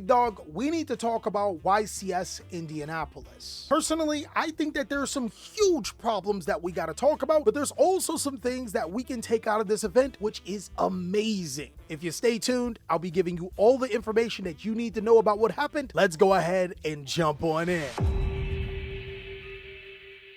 dog, we need to talk about YCS Indianapolis. Personally, I think that there are some huge problems that we got to talk about, but there's also some things that we can take out of this event, which is amazing. If you stay tuned, I'll be giving you all the information that you need to know about what happened. Let's go ahead and jump on in.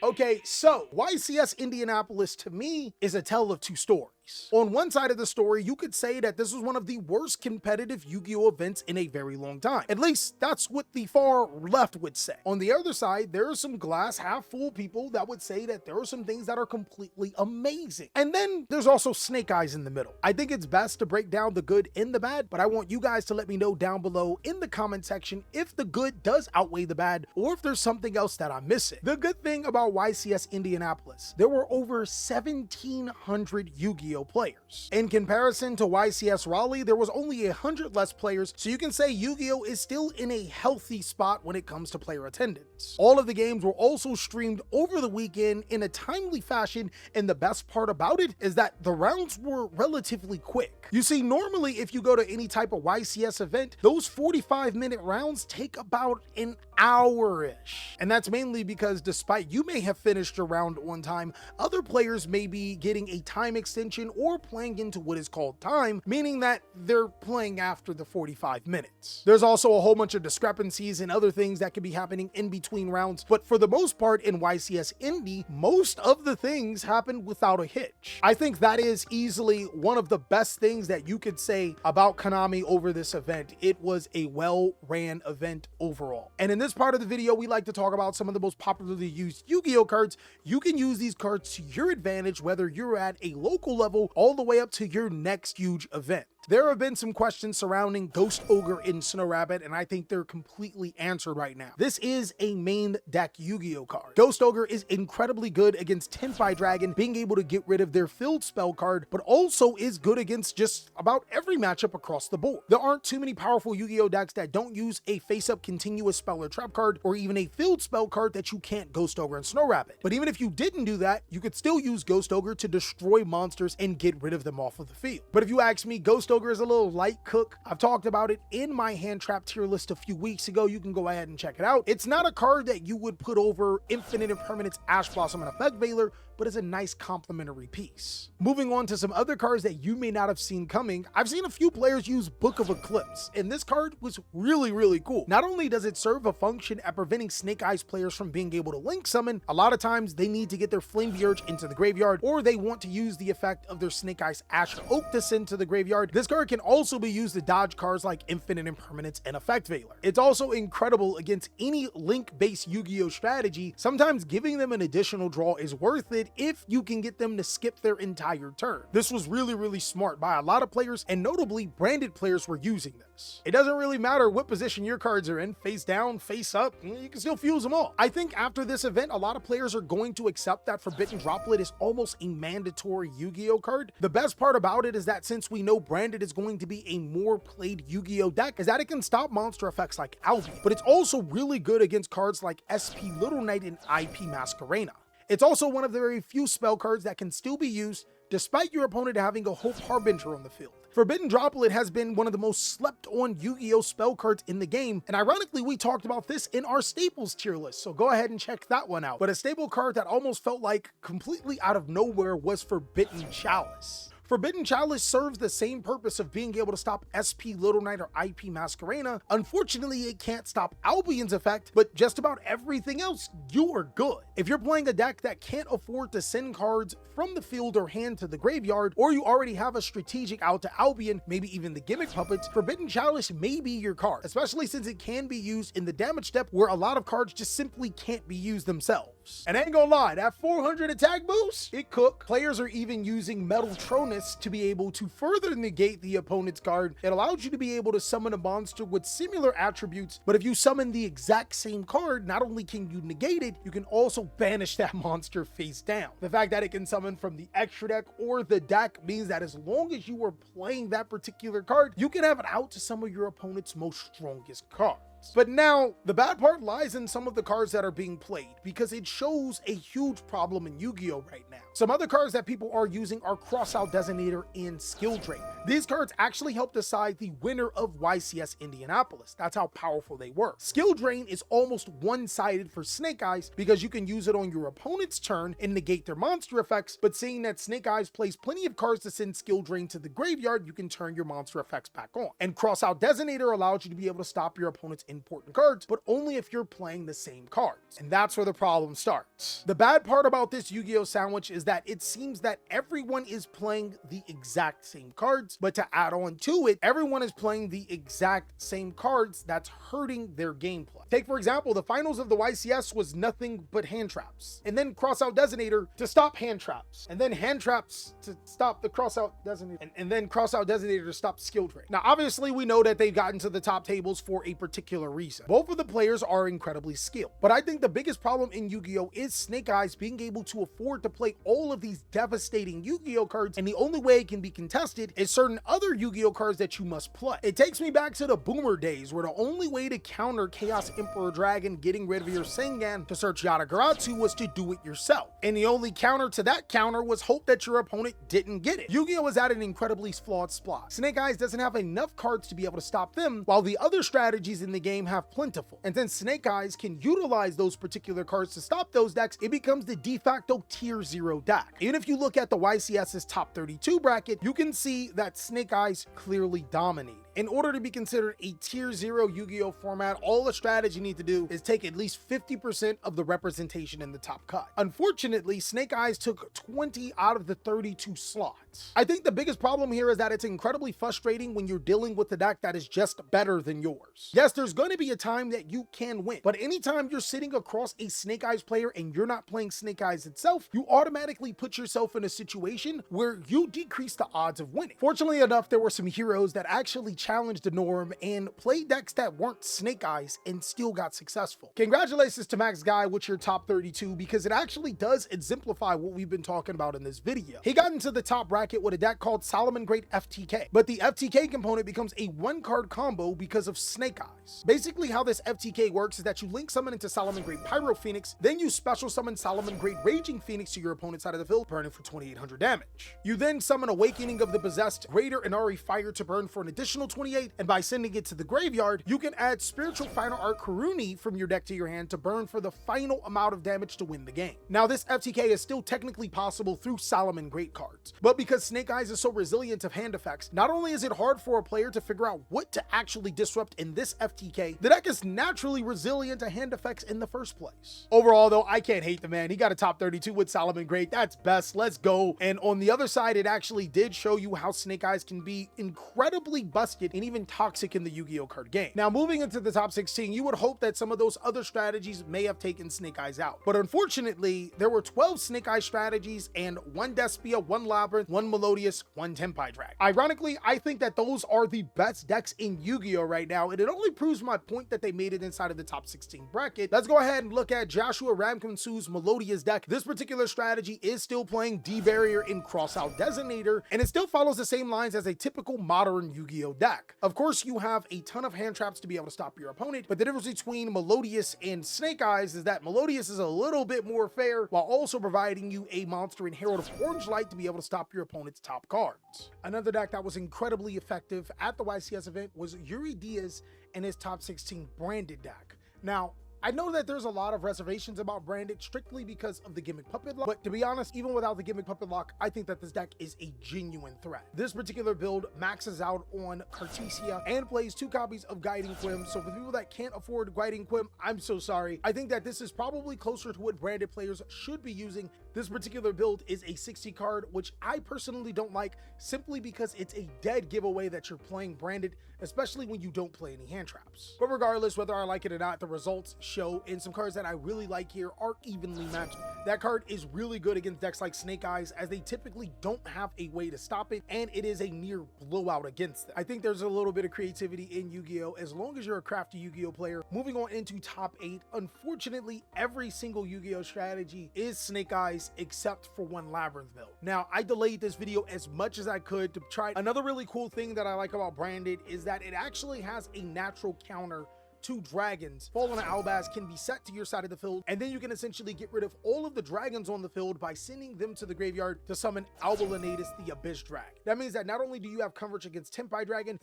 Okay, so YCS Indianapolis to me is a tale of two stories. On one side of the story, you could say that this was one of the worst competitive Yu-Gi-Oh events in a very long time. At least that's what the far left would say. On the other side, there are some glass half full people that would say that there are some things that are completely amazing. And then there's also snake eyes in the middle. I think it's best to break down the good and the bad, but I want you guys to let me know down below in the comment section if the good does outweigh the bad or if there's something else that I'm missing. The good thing about YCS Indianapolis, there were over 1,700 Yu-Gi-Oh players. In comparison to YCS Raleigh, there was only 100 less players, so you can say Yu-Gi-Oh is still in a healthy spot when it comes to player attendance. All of the games were also streamed over the weekend in a timely fashion, and the best part about it is that the rounds were relatively quick. You see, normally if you go to any type of YCS event, those 45-minute rounds take about an hour-ish. And that's mainly because despite you may have finished your round on time, other players may be getting a time extension or playing into what is called time, meaning that they're playing after the 45 minutes. There's also a whole bunch of discrepancies and other things that could be happening in between rounds, but for the most part in YCS Indy, most of the things happen without a hitch. I think that is easily one of the best things that you could say about Konami over this event. It was a well-ran event overall. And in this part of the video, we like to talk about some of the most popularly used Yu-Gi-Oh cards. You can use these cards to your advantage, whether you're at a local level all the way up to your next huge event. There have been some questions surrounding Ghost Ogre and Snow Rabbit, and I think they're completely answered right now. This is a main deck Yu-Gi-Oh card. Ghost Ogre is incredibly good against Tenpai Dragon, being able to get rid of their field spell card, but also is good against just about every matchup across the board. There aren't too many powerful Yu-Gi-Oh decks that don't use a face-up continuous spell or trap card, or even a field spell card that you can't Ghost Ogre and Snow Rabbit. But even if you didn't do that, you could still use Ghost Ogre to destroy monsters and get rid of them off of the field. But if you ask me, Ghost Ogre is a little light cook. I've talked about it in my hand trap tier list a few weeks ago. You can go ahead and check it out. It's not a card that you would put over Infinite Impermanence, Ash Blossom, and Effect Veiler, but is a nice complementary piece. Moving on to some other cards that you may not have seen coming, I've seen a few players use Book of Eclipse, and this card was really cool. Not only does it serve a function at preventing Snake Eyes players from being able to link summon, a lot of times they need to get their Flame Urge into the graveyard, or they want to use the effect of their Snake Eyes Ash Oak to send to the graveyard. This card can also be used to dodge cards like Infinite Impermanence and Effect Veiler. It's also incredible against any link-based Yu-Gi-Oh strategy. Sometimes giving them an additional draw is worth it if you can get them to skip their entire turn. This was really smart by a lot of players, and notably branded players were using this. It doesn't really matter what position your cards are in, face down, face up, you can still fuse them all. I think after this event, a lot of players are going to accept that Forbidden Droplet is almost a mandatory Yu-Gi-Oh card. The best part about it is that since we know branded is going to be a more played Yu-Gi-Oh deck, is that it can stop monster effects like Albion, but it's also really good against cards like SP Little Knight and IP Masquerena. It's also one of the very few spell cards that can still be used despite your opponent having a Hope Harbinger on the field. Forbidden Droplet has been one of the most slept on Yu-Gi-Oh spell cards in the game, and ironically we talked about this in our staples tier list, so go ahead and check that one out. But a staple card that almost felt like completely out of nowhere was Forbidden Chalice. Forbidden Chalice serves the same purpose of being able to stop SP Little Knight or IP Masquerena. Unfortunately, it can't stop Albion's effect, but just about everything else, you are good. If you're playing a deck that can't afford to send cards from the field or hand to the graveyard, or you already have a strategic out to Albion, maybe even the Gimmick Puppets, Forbidden Chalice may be your card, especially since it can be used in the damage step where a lot of cards just simply can't be used themselves. And I ain't gonna lie, that 400 attack boost, it cook. Players are even using Metal Tronus to be able to further negate the opponent's card. It allows you to be able to summon a monster with similar attributes, but if you summon the exact same card, not only can you negate it, you can also banish that monster face down. The fact that it can summon from the extra deck or the deck means that as long as you are playing that particular card, you can have it out to some of your opponent's most strongest cards. But now, the bad part lies in some of the cards that are being played, because it shows a huge problem in Yu-Gi-Oh right now. Some other cards that people are using are Crossout Designator and Skill Drain. These cards actually help decide the winner of YCS Indianapolis. That's how powerful they were. Skill Drain is almost one-sided for Snake Eyes because you can use it on your opponent's turn and negate their monster effects, but seeing that Snake Eyes plays plenty of cards to send Skill Drain to the graveyard, you can turn your monster effects back on. And Crossout Designator allows you to be able to stop your opponent's important cards, but only if you're playing the same cards. And that's where the problem starts. The bad part about this Yu-Gi-Oh sandwich is that it seems that everyone is playing the exact same cards, but to add on to it, everyone is playing the exact same cards that's hurting their gameplay. Take, for example, the finals of the YCS was nothing but hand traps, and then Crossout Designator to stop hand traps, and then hand traps to stop the Crossout Designator, and then Crossout Designator to stop Skill Drain. Now, obviously, we know that they've gotten to the top tables for a particular reason. Both of the players are incredibly skilled, but I think the biggest problem in Yu-Gi-Oh is Snake Eyes being able to afford to play all of these devastating Yu-Gi-Oh cards, and the only way it can be contested is certain other Yu-Gi-Oh cards that you must play. It takes me back to the Boomer days, where the only way to counter Chaos Emperor Dragon getting rid of your Sengan to search Yatagarasu was to do it yourself, and the only counter to that counter was hope that your opponent didn't get it. Yu-Gi-Oh is at an incredibly flawed spot. Snake Eyes doesn't have enough cards to be able to stop them, while the other strategies in the game have plentiful. And since Snake Eyes can utilize those particular cards to stop those decks, it becomes the de facto tier 0 deck. Even if you look at the YCS's top 32 bracket, you can see that Snake Eyes clearly dominated. In order to be considered a tier 0 Yu-Gi-Oh format, all the strategy you need to do is take at least 50% of the representation in the top cut. Unfortunately, Snake Eyes took 20 out of the 32 slots. I think the biggest problem here is that it's incredibly frustrating when you're dealing with a deck that is just better than yours. Yes, there's going to be a time that you can win, but anytime you're sitting across a Snake Eyes player and you're not playing Snake Eyes itself, you automatically put yourself in a situation where you decrease the odds of winning. Fortunately enough, there were some heroes that actually challenged the norm and played decks that weren't Snake Eyes and still got successful. Congratulations to Max Guy with your top 32, because it actually does exemplify what we've been talking about in this video. He got into the top bracket with a deck called Solomon Great FTK, but the FTK component becomes a one-card combo because of Snake Eyes. Basically, how this FTK works is that you link summon into Solomon Great Pyro Phoenix, then you special summon Solomon Great Raging Phoenix to your opponent's side of the field, burning for 2800 damage. You then summon Awakening of the Possessed Greater Inari Fire to burn for an additional 28, and by sending it to the graveyard, you can add Spiritual Final Art Karuni from your deck to your hand to burn for the final amount of damage to win the game. Now, this FTK is still technically possible through Solomon Great cards, but because Snake Eyes is so resilient of hand effects, not only is it hard for a player to figure out what to actually disrupt in this FTK, the deck is naturally resilient to hand effects in the first place. Overall, though, I can't hate the man. He got a top 32 with Solomon Great. That's best. Let's go. And on the other side, it actually did show you how Snake Eyes can be incredibly busted and even toxic in the Yu-Gi-Oh card game. Now, moving into the top 16, you would hope that some of those other strategies may have taken Snake Eyes out, but unfortunately, there were 12 Snake Eyes strategies and 1 Despia, 1 Labyrinth, 1 Melodious, 1 Tenpai Drag. Ironically, I think that those are the best decks in Yu-Gi-Oh right now, and it only proves my point that they made it inside of the top 16 bracket. Let's go ahead and look at Joshua Ramkinsu's Melodious deck. This particular strategy is still playing D-Barrier in Crossout Designator, and it still follows the same lines as a typical modern Yu-Gi-Oh deck. Of course, you have a ton of hand traps to be able to stop your opponent, but the difference between Melodious and Snake Eyes is that Melodious is a little bit more fair while also providing you a monster in Herald of Orange Light to be able to stop your opponent's top cards. Another deck that was incredibly effective at the YCS event was Yuri Diaz and his top 16 branded deck. Now, I know that there's a lot of reservations about branded strictly because of the gimmick puppet lock, but to be honest, even without the gimmick puppet lock, I think that this deck is a genuine threat. This particular build maxes out on Cartesia and plays 2 copies of Guiding Quim, so for people that can't afford Guiding Quim, I'm so sorry. I think that this is probably closer to what branded players should be using. This particular build is a 60 card, which I personally don't like simply because it's a dead giveaway that you're playing branded, especially when you don't play any hand traps. But regardless, whether I like it or not, the results show, and some cards that I really like here are evenly matched. That card is really good against decks like Snake Eyes, as they typically don't have a way to stop it, and it is a near blowout against them. I think there's a little bit of creativity in Yu-Gi-Oh! As long as you're a crafty Yu-Gi-Oh! player. Moving on into top 8, unfortunately, every single Yu-Gi-Oh! strategy is Snake Eyes except for 1 Labyrinth build. Now, I delayed this video as much as I could to try. Another really cool thing that I like about branded is that it actually has a natural counter 2 dragons fall on an Albaz can be set to your side of the field, and then you can essentially get rid of all of the dragons on the field by sending them to the graveyard to summon Albalanetus, the Abyss Dragon. That means that not only do you have coverage against Tempai Dragon,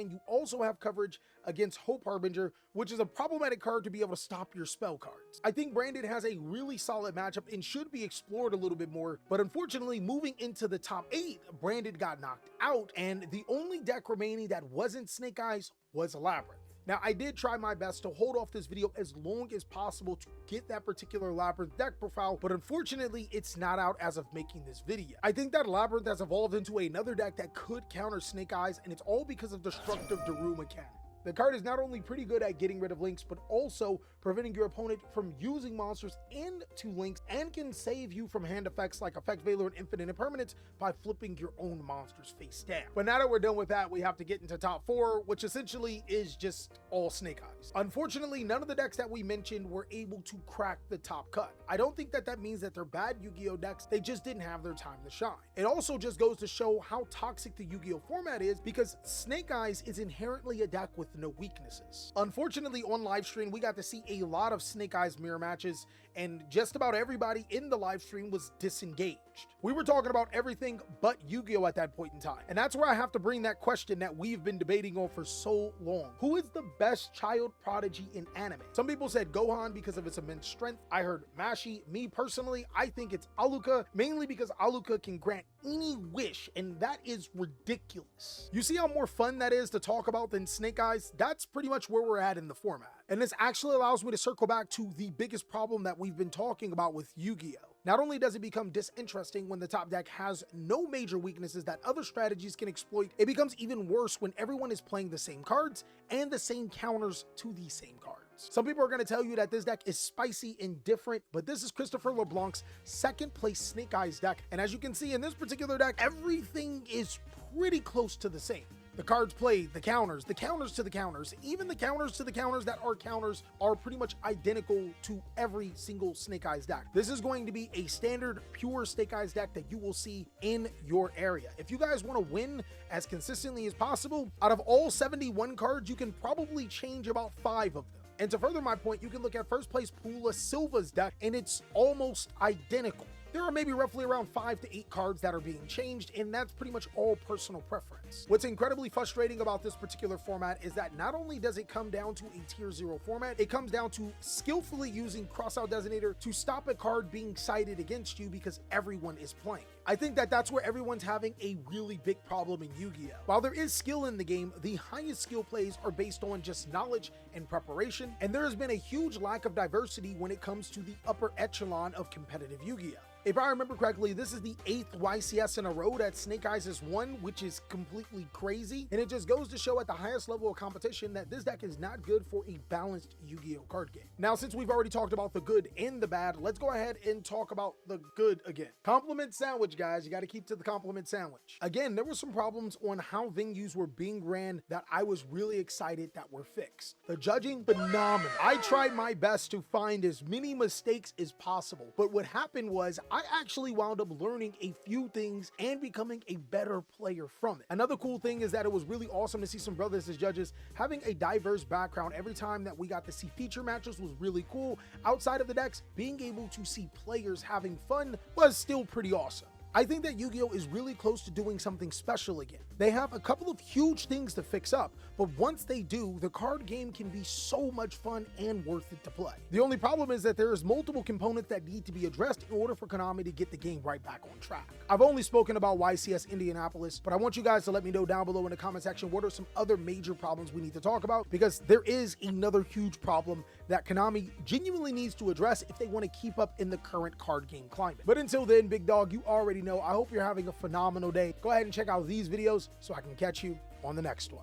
you also have coverage against Hope Harbinger, which is a problematic card to be able to stop your spell cards. I think Branded has a really solid matchup and should be explored a little bit more, but unfortunately moving into the top 8, Branded got knocked out, and the only deck remaining that wasn't Snake Eyes was Labyrinth. Now, I did try my best to hold off this video as long as possible to get that particular Labyrinth deck profile, but unfortunately, it's not out as of making this video. I think that Labyrinth has evolved into another deck that could counter Snake Eyes, and it's all because of Destructive Daru mechanic. The card is not only pretty good at getting rid of links, but also preventing your opponent from using monsters into links, and can save you from hand effects like Effect Veiler and Infinite Impermanence by flipping your own monsters face down. But now that we're done with that, we have to get into top 4, which essentially is just all Snake Eyes. Unfortunately, none of the decks that we mentioned were able to crack the top cut. I don't think that that means that they're bad Yu-Gi-Oh decks, they just didn't have their time to shine. It also just goes to show how toxic the Yu-Gi-Oh format is, because Snake Eyes is inherently a deck with no weaknesses. Unfortunately, on live stream, we got to see a lot of Snake Eyes mirror matches, and just about everybody in the live stream was disengaged. We were talking about everything but Yu-Gi-Oh at that point in time, and that's where I have to bring that question that we've been debating on for so long. Who is the best child prodigy in anime? Some people said Gohan because of its immense strength. I heard Mashi. Me personally, I think it's Aluka, mainly because Aluka can grant any wish, and that is ridiculous. You see how more fun that is to talk about than Snake Eyes? That's pretty much where we're at in the format. And this actually allows me to circle back to the biggest problem that we've been talking about with Yu-Gi-Oh! Not only does it become disinteresting when the top deck has no major weaknesses that other strategies can exploit, it becomes even worse when everyone is playing the same cards and the same counters to the same cards. Some people are going to tell you that this deck is spicy and different, but this is Christopher LeBlanc's second place Snake Eyes deck, and as you can see in this particular deck, everything is pretty close to the same. The cards played, the counters to the counters, even the counters to the counters that are counters are pretty much identical to every single Snake Eyes deck. This is going to be a standard pure Snake Eyes deck that you will see in your area. If you guys want to win as consistently as possible, out of all 71 cards, you can probably change about 5 of them. And to further my point, you can look at first place Pula Silva's deck, and it's almost identical. There are maybe roughly around 5 to 8 cards that are being changed, and that's pretty much all personal preference. What's incredibly frustrating about this particular format is that not only does it come down to a tier 0 format, it comes down to skillfully using Crossout Designator to stop a card being cited against you because everyone is playing. I think that that's where everyone's having a really big problem in Yu-Gi-Oh! While there is skill in the game, the highest skill plays are based on just knowledge and preparation, and there has been a huge lack of diversity when it comes to the upper echelon of competitive Yu-Gi-Oh! If I remember correctly, this is the 8th YCS in a row that Snake Eyes has won, which is completely crazy. And it just goes to show at the highest level of competition that this deck is not good for a balanced Yu-Gi-Oh card game. Now, since we've already talked about the good and the bad, let's go ahead and talk about the good again. Compliment sandwich, guys. You got to keep to the compliment sandwich. Again, there were some problems on how venues were being ran that I was really excited that were fixed. The judging, phenomenal. I tried my best to find as many mistakes as possible, but what happened was I actually wound up learning a few things and becoming a better player from it. Another cool thing is that it was really awesome to see some brothers as judges having a diverse background. Every time that we got to see feature matches was really cool. Outside of the decks, being able to see players having fun was still pretty awesome. I think that Yu-Gi-Oh! Is really close to doing something special again. They have a couple of huge things to fix up, but once they do, the card game can be so much fun and worth it to play. The only problem is that there is multiple components that need to be addressed in order for Konami to get the game right back on track. I've only spoken about YCS Indianapolis, but I want you guys to let me know down below in the comment section what are some other major problems we need to talk about, because there is another huge problem that Konami genuinely needs to address if they want to keep up in the current card game climate. But until then, big dog, you already know, I hope you're having a phenomenal day. Go ahead and check out these videos so I can catch you on the next one.